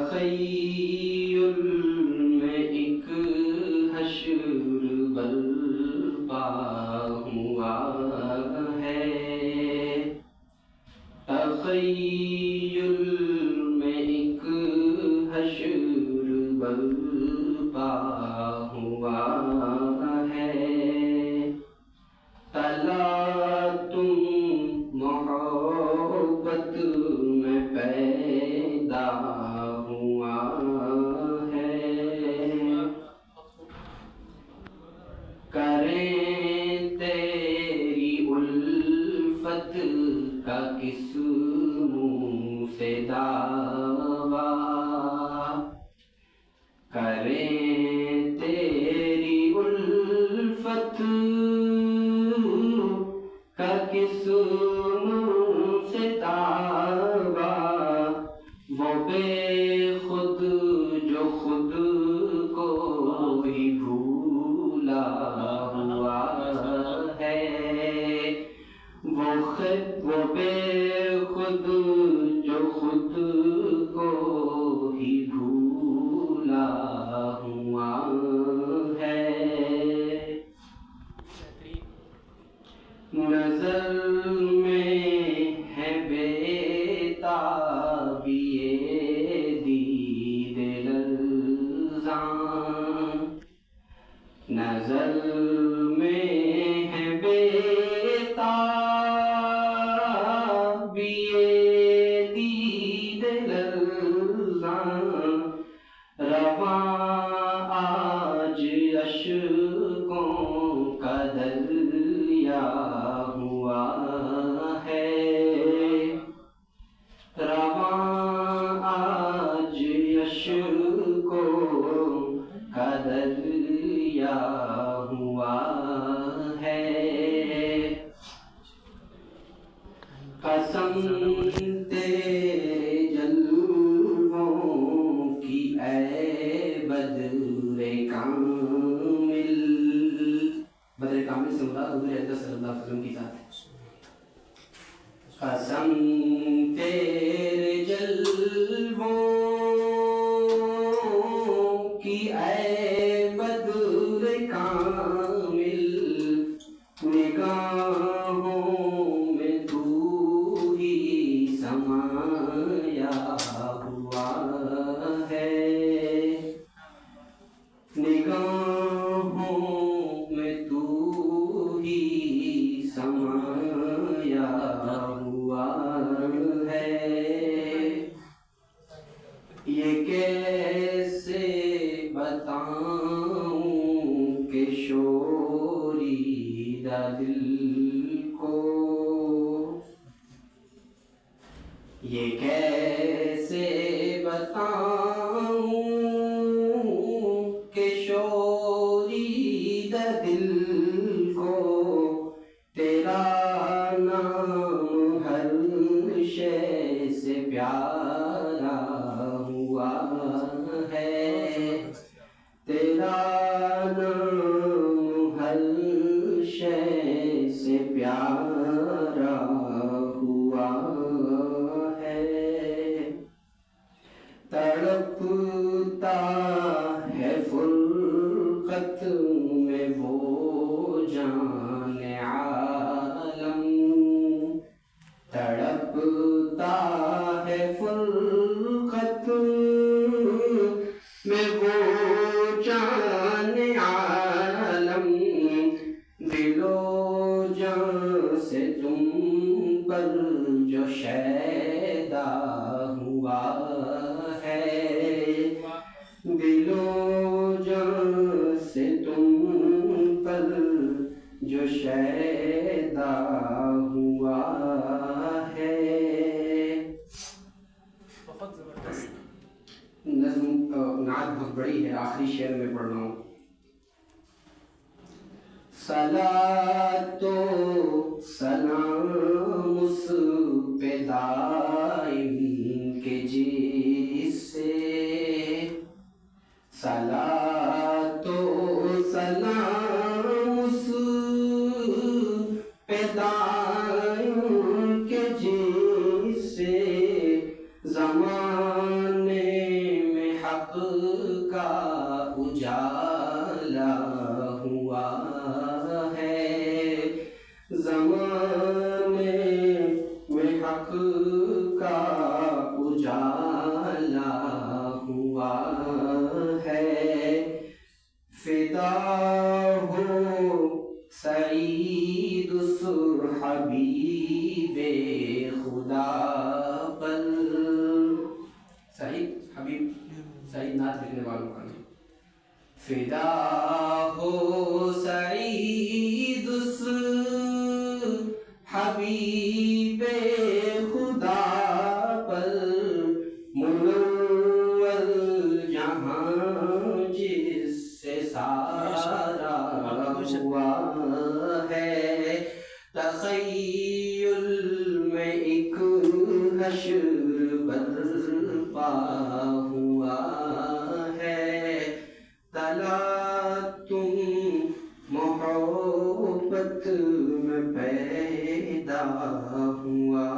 تخیل میں ایک حشر برپا ہوا ہے، تخیل میں ایک حشر برپا ہوا ہے، تلا تم محبت میں پیدا ہوا ہے، کریں تیری الفت کا کس منہ سے دعویٰ، کریں تیری الفت کا کس منہ سے دعویٰ، وہ بے خود جو خود کو ہی بھولا ہوا ہے، وہ بے خود جو خود کو ہی بھولا ہوا ہے، نظر میں ہے بے تابی دید لرزاں، نظر میں ہے بے تابی دید لرزاں، رواں آج اشکوں کا دریا ہوا ہے، رواں آج اشکوں کا دریا ہوا ہے، قسم تیرے جلووں کی اے بدر کامل، بدر کامل سے مراد حضور اقدس صلی اللہ علیہ وسلم کی ذات ہے، قسم تیرے جلووں کی اے بدر کامل، نگاہوں میں تو ہی سمایا ہوا ہے، نگاہوں میں تو ہی سمایا ہوا ہے، یہ کیسے بتاؤں کہ شوریدہ دل کو، یہ کیسے بتاؤں کہ شوریدہ دل کو، تیرا نام ہر شے سے پیارا ہوا ہے، تیرا نام ہر شے سے پیارا ہوا ہے، تڑپتا ہے فرقت میں وہ جان عالم، تڑپتا ہے فرقت میں وہ جان عالم، دل و جان سے تم پر جو شیدا ہوا ہے، دل و جان سے تم پر جو شیدا ہوا ہے، بہت زبردست نظم نعت بہت بڑی ہے، آخری شعر میں پڑھ رہا ہوں، صلاۃ و سلام اس پہ دائم کے جس سے، صلاۃ و سلام اس پہ دائم کے جس سے، زمانے ہوا ہے، فدا ہو سعید اس حبیب خدا پر. سعید حبیب، سعید نعت لکھنے والوں کا نام. فدا ہو سعید اس حبیب خدا پر، منور جہاں جس سے سارا ہوا ہے. تخیل میں ایک حشر برپا ہوا ہے، تم محبت میں پیدا ہوا